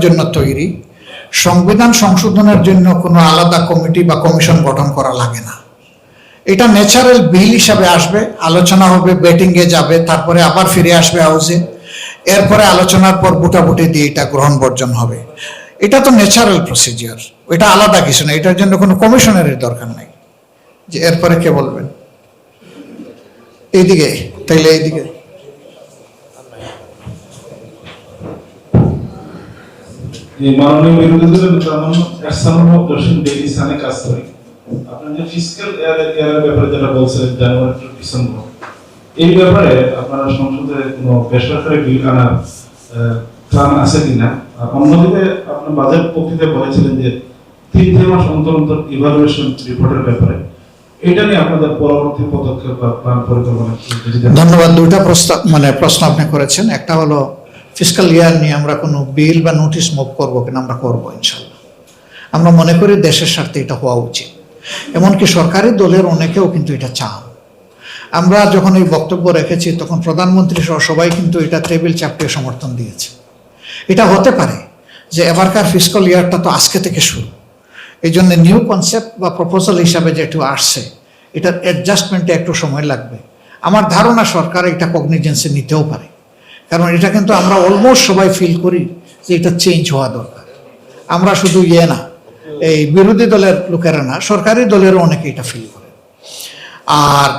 জন্য তৈরি। সংবিধান সংশোধনের জন্য কোনো আলাদা কমিটি বা কমিশন গঠন করা লাগে না। এটা ন্যাচারাল বিল হিসাবে আসবে, আলোচনা হবে, বেটিংয়ে যাবে, তারপরে আবার ফিরে আসবে হাউসে, এরপরে আলোচনার পর ভোটাভুটি দিয়ে এটা গ্রহণ বর্জন হবে। এটা তো ন্যাচারাল প্রসিজিওর, এটা আলাদা কিছু না, এটার জন্য কোনো কমিশনের দরকার নেই। যে এরপরে কে বলবেন? এইদিকে, তাইলে এইদিকে। মাননীয় বিরোধী দলের নেতা এহসানুল হক জসিম ডেইলি সানে কাজ করে। আপনার যে ফিসক্যাল ইয়ারের ব্যাপারে যেটা বলছেন জানুয়ারি টু ডিসেম্বর, এই ব্যাপারে আপনারা সংসদে কোনো বেসরকারি বিল আনার প্ল্যান আছে কিনা? অন্যদিকে আপনার বাজেট বক্তৃতায় বলেছিলেন যে 3 মাস অন্তর অন্তর ইভালুয়েশন রিপোর্টের ব্যাপারে, এটা নিয়ে আপনাদের পরবর্তী পদক্ষেপ বা প্ল্যান পরিকল্পনা। ধন্যবাদ। দুইটা প্রশ্ন আপনি করেছেন। একটা হলো ফিসক্যাল ইয়ার নিয়ে আমরা কোনো বিল বা নোটিশ মুভ করবো কিনা। আমরা করবো ইনশাল্লাহ। আমরা মনে করি দেশের স্বার্থে এটা হওয়া উচিত, এমনকি সরকারি দলের অনেকেও কিন্তু এটা চান। আমরা যখন এই বক্তব্য রেখেছি তখন প্রধানমন্ত্রী সহ সবাই কিন্তু এটা টেবিল চাপটিয়ে সমর্থন দিয়েছে। এটা হতে পারে যে এবারকার ফিসক্যাল ইয়ারটা তো আজকে থেকে শুরু, এই জন্য নিউ কনসেপ্ট বা প্রপোজাল হিসাবে যেটু আসছে এটার অ্যাডজাস্টমেন্টে একটু সময় লাগবে। আমার ধারণা সরকার এটা কগনিজেন্সে নিতেও পারে, কারণ এটা কিন্তু আমরা অলমোস্ট সবাই ফিল করি যে এটা চেঞ্জ হওয়া দরকার। আমরা শুধু না, এই বিরোধী দলের লোকেরা না, সরকারি দলেরও অনেকে এটা ফিল করে। আর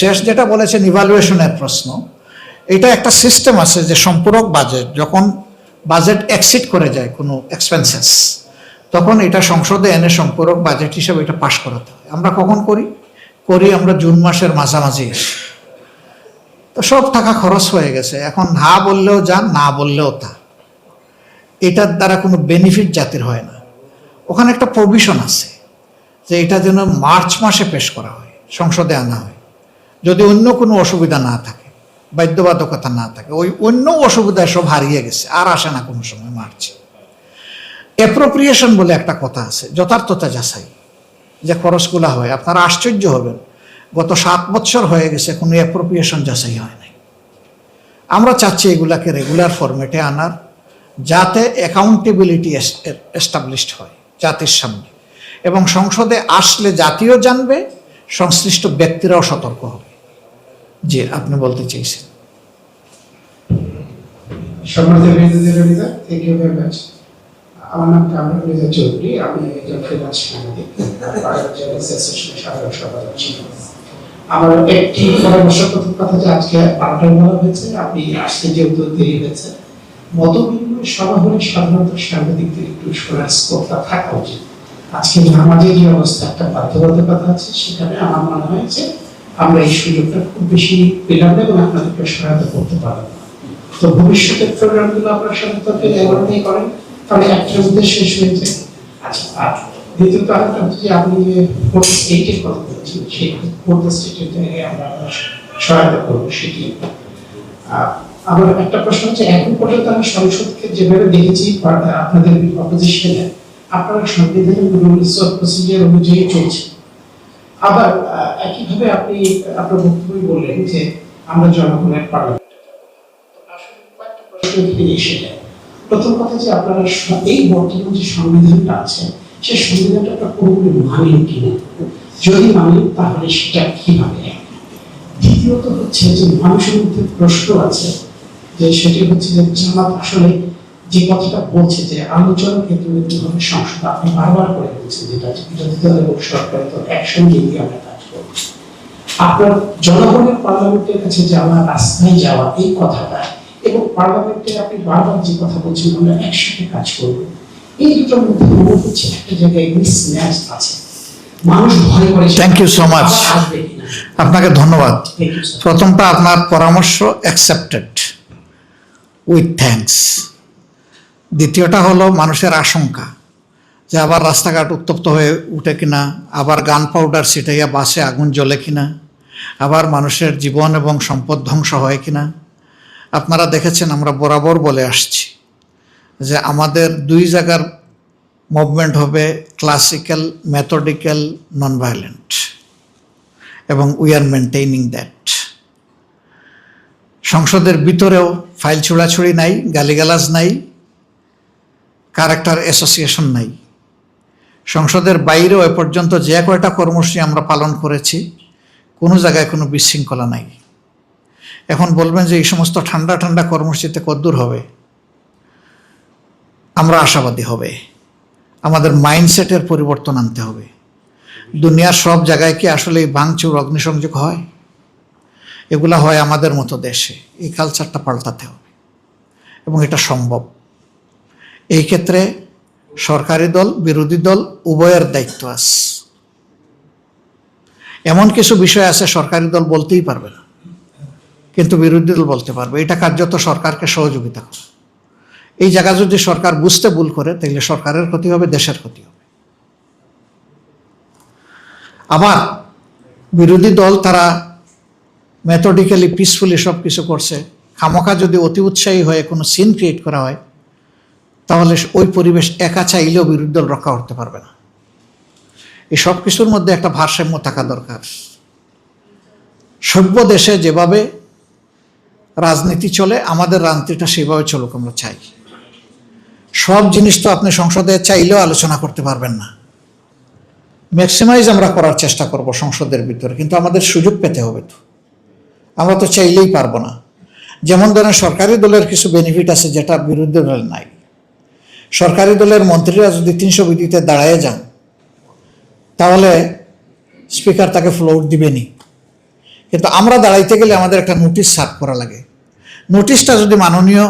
শেষ যেটা বলেছেন ইভালুয়েশনের প্রশ্ন, এটা একটা সিস্টেম আছে যে সম্পূরক বাজেট, যখন বাজেট এক্সিড করে যায় কোনো এক্সপেন্সেস, তখন এটা সংসদে এনে সম্পূরক বাজেট হিসেবে এটা পাশ করাতে হয়। আমরা কখন করি আমরা জুন মাসের মাঝামাঝি এসে, তো সব টাকা খরচ হয়ে গেছে। এখন হা বললেও যান, না বললেও তা। এটার দ্বারা কোনো বেনিফিট জাতির হয় না। ওখানে একটা প্রভিশন আছে যে এটা যেন মার্চ মাসে পেশ করা হয়, সংসদে আনা হয়, যদি অন্য কোনো অসুবিধা না থাকে, বাধ্যবাধকতা না থাকে। ওই অন্য অসুবিধায় সব হারিয়ে গেছে, আর আসে না কোনো সময় মার্চে। অ্যাপ্রোপ্রিয়েশন বলে একটা কথা আছে, যথার্থতা যাচাই যে খরচগুলা হয়। আপনারা আশ্চর্য হবেন, গত 7 বছর হয়ে গেছে কোনো অ্যাপ্রোপ্রিয়েশন যাচাই হয় নাই। আমরা চাচ্ছি এগুলাকে রেগুলার ফরম্যাটে আনার, যাতে অ্যাকাউন্টেবিলিটি এস্টাবলিশড হয় জাতির সামনে, এবং সংসদে আসলে জাতিও জানবে, সংশ্লিষ্ট ব্যক্তিরাও সতর্ক হবে। যে আপনি বলতে চেয়েছেন। আমার নাম কামরুল রেজা চৌধুরী, আমি একজন ফ্রিল্যান্স সাংবাদিক, অ্যাসোসিয়েশনের সাধারণ সম্পাদক ছিলাম। আমার একটি পরামর্শ, প্রথম কথা যে আজকে 12টায় বলা হয়েছে, আপনি আসতে যেহেতু দেরি হয়েছে, মতবিনিময় সভা হলে সাধারণত সাংবাদিকদের একটু শোনার স্কোপটা থাকা উচিত। আজকে আমাদের যে অবস্থা, একটা বাধ্যবাধকতা আছে, সেখানে আমার মনে হয় যে আমরা এই সুযোগটা খুব বেশি পেলাম না এবং আপনাদেরকে সহায়তা করতে পারলাম না। তো ভবিষ্যতের প্রোগ্রামগুলো আপনার সাথে এমনটাই করেন, তাহলে একটার মধ্যে শেষ হয়ে যায়। আচ্ছা, আর দ্বিতীয়ত আরেকটা হচ্ছে যে আপনি যে ফোর্থ স্টেটের কথা বলছেন, সেই ফোর্থ স্টেটে আমরা সহায়তা করবো সেটি। আমার একটা প্রশ্ন হচ্ছে, এখন পর্যন্ত আমি সংসদকে যেভাবে দেখেছি আপনাদের অপোজিশনে, আপনারা সংবিধানের রুলস অফ প্রসিডিউর অনুযায়ী চলছে। আবার একইভাবে আপনি আপনার বক্তব্য বললেন যে আমরা জনগণের পার্লামেন্ট। আসলে কয়েকটা প্রশ্ন এসে যায়। প্রথম কথা যে আপনারা এই বর্তমান যে সংবিধানটা আছে, সেই সংবিধানটা পুরোপুরি মানেন কিনা, যদি মানেন তাহলে সেটা কিভাবে। দ্বিতীয়ত হচ্ছে যে মানুষের মধ্যে প্রশ্ন আছে, যে সেটি হচ্ছে যে জামাত আসলে যে কথাটা বলছে যে আলোচনা কেন্দ্রবিন্দু হবে সংসদ, আপনি বারবার করে বলছেন যেটা বিরোধী দল এবং সরকার তো একসঙ্গে নিয়ে আমরা কাজ করব। আপনার জনগণের পার্লামেন্টের কাছে যাওয়া, রাস্তায় যাওয়া, এই কথাটা, এবং পার্লামেন্টে আপনি বারবার যে কথা বলছেন আমরা একসাথে কাজ করব, এই দুটোর মধ্যে মনে হচ্ছে একটা জায়গায় মিসম্যাচ আছে। মানুষ ভয় করে। থ্যাংক ইউ সো মাচ, আপনাকে ধন্যবাদ। প্রথমটা আপনার পরামর্শ অ্যাকসেপ্টেড উইথ থ্যাঙ্কস। দ্বিতীয়টা হলো মানুষের আশঙ্কা যে আবার রাস্তাঘাট উত্তপ্ত হয়ে উঠে কিনা, আবার গান পাউডার ছিটাইয়া বাসে আগুন জ্বলে কিনা, আবার মানুষের জীবন এবং সম্পদ ধ্বংস হয় কিনা। আপনারা দেখেছেন আমরা বরাবর বলে আসছি যে আমাদের 2 জায়গার মুভমেন্ট হবে, ক্লাসিক্যাল, মেথডিক্যাল, নন ভায়োলেন্ট, এবং উই আর মেনটেইনিং দ্যাট। সংসদের ভিতরেও ফাইল ছোড়াছুড়ি নাই, গালিগালাজ নাই, ক্যারেক্টার অ্যাসোসিয়েশন নাই। সংসদের বাইরেও এ পর্যন্ত যে কয়টা কর্মসূচি আমরা পালন করেছি, কোনো জায়গায় কোনো বিশৃঙ্খলা নাই। এখন বলবেন যে এই সমস্ত ঠান্ডা ঠান্ডা কর্মসূচিতে কদ্দূর হবে? আমরা আশাবাদী হবে। আমাদের মাইন্ডসেটের পরিবর্তন আনতে হবে। দুনিয়ার সব জায়গায় কি আসলে এই ভাঙচুর অগ্নিসংযোগ হয়? এগুলা হয় আমাদের মতো দেশে। এই কালচারটা পাল্টাতে হবে এবং এটা সম্ভব। এই ক্ষেত্রে সরকারি দল, বিরোধী দল উভয়ের দায়িত্ব আছে। এমন কিছু বিষয় আছে সরকারি দল বলতেই পারবে না, কিন্তু বিরোধী দল বলতে পারবে। এটা কার্যত সরকারকে সহযোগিতা করে। এই জায়গা যদি সরকার বুঝতে ভুল করে, তাহলে সরকারের ক্ষতি হবে, দেশের ক্ষতি হবে। আবার বিরোধী দল তারা মেথডিক্যালি পিসফুলি সব কিছু করছে, খামোখা যদি অতি উৎসাহী হয়ে কোনো সিন ক্রিয়েট করা হয়, তাহলে ওই পরিবেশ একা চাইলেও বিরোধী দল রক্ষা করতে পারবে না। এই সব কিছুর মধ্যে একটা ভারসাম্য থাকা দরকার। সভ্য দেশে যেভাবে রাজনীতি চলে, আমাদের রাজনীতিটা সেভাবে চলুক আমরা চাই। সব জিনিস তো আপনি সংসদে চাইলেও আলোচনা করতে পারবেন না। ম্যাক্সিমাইজ আমরা করার চেষ্টা করব সংসদের ভিতরে, কিন্তু আমাদের সুযোগ পেতে হবে। তো আমরা তো চাইলেই পারবো না। যেমন ধরেন সরকারি দলের কিছু বেনিফিট আছে যেটা বিরোধী দলের নাই। সরকারি দলের মন্ত্রীরা যদি 300 বিধিতে দাঁড়ায় যান, তাহলে স্পিকার তাকে ফ্লোর দিবেনি। কিন্তু আমরা দাঁড়াইতে গেলে আমাদের একটা নোটিশ সার্ভ করা লাগে। নোটিশটা যদি মাননীয়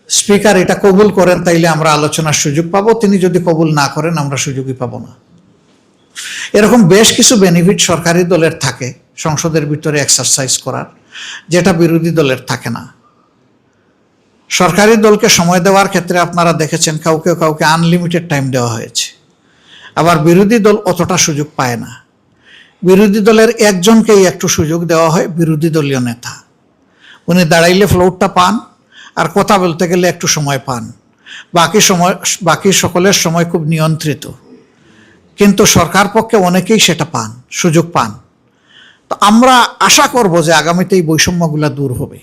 স্পিকার এটা কবুল করেন, তাইলে আমরা আলোচনার সুযোগ পাবো। তিনি যদি কবুল না করেন, আমরা সুযোগই পাবো না। এরকম বেশ কিছু বেনিফিট সরকারি দলের থাকে সংসদের ভিতরে এক্সারসাইজ করার, যেটা বিরোধী দলের থাকে না। সরকারি দলকে সময় দেওয়ার ক্ষেত্রে আপনারা দেখেছেন কাউকে কাউকে আনলিমিটেড টাইম দেওয়া হয়েছে। আবার বিরোধী দল অতটা সুযোগ পায় না। বিরোধী দলের একজনকেই একটু সুযোগ দেওয়া হয়, বিরোধী দলীয় নেতা। উনি দাঁড়াইলে ফ্লোরটা পান, আর কথা বলতে গেলে একটু সময় পান। বাকি সকলের সময় খুব নিয়ন্ত্রিত। কিন্তু সরকার পক্ষে অনেকেই সেটা পান, সুযোগ পান। তো আমরা আশা করব যে আগামীতে এই বৈষম্যগুলো দূর হবে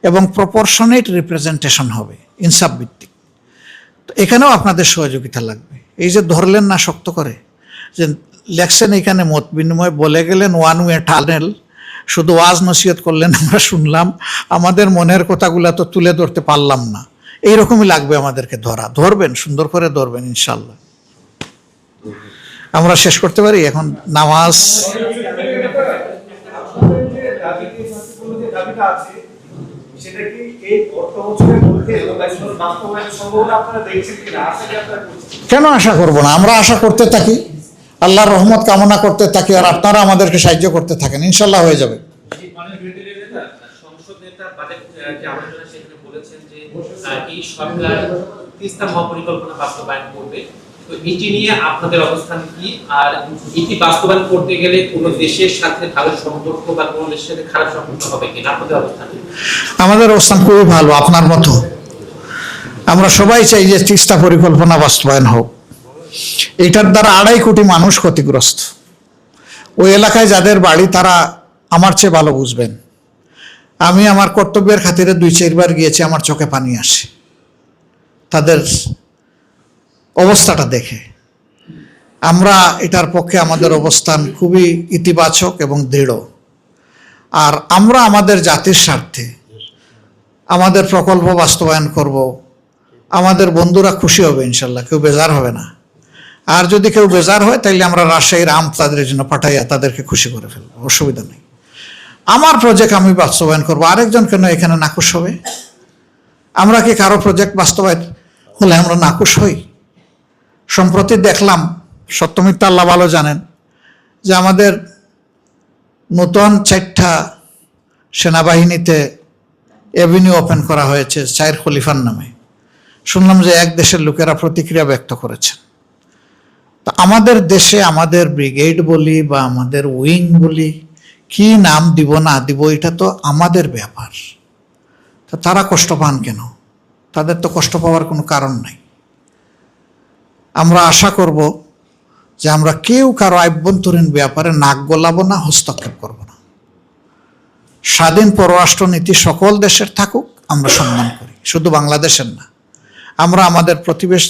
এবং প্রপোর্শনেট রিপ্রেজেন্টেশন হবে, ইনসাফ ভিত্তিক। তো এখানেও আপনাদের সহযোগিতা লাগবে। এই যে ধরলেন না শক্ত করে, যে লেখছেন এখানে মত বিনিময়, বলে গেলেন ওয়ান ওয়ে টানেল, শুধু ওয়াজ নসিহত করলেন, আমরা শুনলাম, আমাদের মনের কথাগুলো তো তুলে ধরতে পারলাম না। এইরকমই লাগবে আমাদেরকে ধরবেন, সুন্দর করে ধরবেন ইনশাল্লাহ। আমরা শেষ করতে পারি এখন নামাজ। কেন আশা করব না? আমরা আশা করতে থাকি, আল্লাহর রহমত কামনা করতে থাকি, আর আপনারা আমাদেরকে সাহায্য করতে থাকেন, ইনশাল্লাহ হয়ে যাবে। এই সরকার তিস্তা মহাপরিকল্পনা বাস্তবায়ন করবে, তো এটি নিয়ে আপনাদের অবস্থান কি? আর এটি বাস্তবায়ন করতে গেলে কোনো দেশের সাথে ভালো সম্পর্ক বা কোনো দেশের সাথে খারাপ সম্পর্ক হবে কিনা, আপনাদের অবস্থান? আমাদের অবস্থান খুবই ভালো, আপনার মতো। আমরা সবাই চাই যে তিস্তা পরিকল্পনা বাস্তবায়ন হোক। এটার দ্বারা 2.5 কোটি মানুষ ক্ষতিগ্রস্ত। ওই এলাকায় যাদের বাড়ি, তারা আমার চেয়ে ভালো বুঝবেন। আমি আমার কর্তব্যের খাতিরে 2-4 বার গিয়েছি, আমার চোখে পানি আসে তাদের অবস্থাটা দেখে। আমরা এটার পক্ষে, আমাদের অবস্থান খুবই ইতিবাচক এবং দৃঢ়। আর আমরা আমাদের জাতির স্বার্থে আমাদের প্রকল্প বাস্তবায়ন করব। আমাদের বন্ধুরা খুশি হবে ইনশাল্লাহ, কেউ বেজার হবে না। আর যদি কেউ বেজার হয়, তাইলে আমরা রাজশাহীর আম তাদের জন্য পাঠাইয়া তাদেরকে খুশি করে ফেলবো, অসুবিধা নেই। আমার প্রজেক্ট আমি বাস্তবায়ন করবো, আরেকজন কেন এখানে নাকুশ হবে? আমরা কি কারো প্রজেক্ট বাস্তবায়ন হলে আমরা নাকুশ হই? সম্প্রতি দেখলাম, সত্যমিথ্যা আল্লাহ ভালো জানেন, যে আমাদের নতুন 4টা সেনাবাহিনীতে এভিনিউ ওপেন করা হয়েছে 4 খলিফার নামে। শুনলাম যে এক দেশের লোকেরা প্রতিক্রিয়া ব্যক্ত করেছেন। তা আমাদের দেশে আমাদের ব্রিগেড বলি বা আমাদের উইং বলি, কি নাম দিব না দিব, এটা তো আমাদের ব্যাপার। তা তারা কষ্ট পান কেন? তাদের তো কষ্ট পাওয়ার কোনো কারণ নাই। আমরা আশা করব যে আমরা কেউ কারো আভ্যন্তরীণ ব্যাপারে নাক গলাবো না, হস্তক্ষেপ করব না। স্বাধীন পররাষ্ট্রনীতি সকল দেশের থাকুক, আমরা সম্মান করি, শুধু বাংলাদেশের না। আমরা আমাদের প্রতিবেশী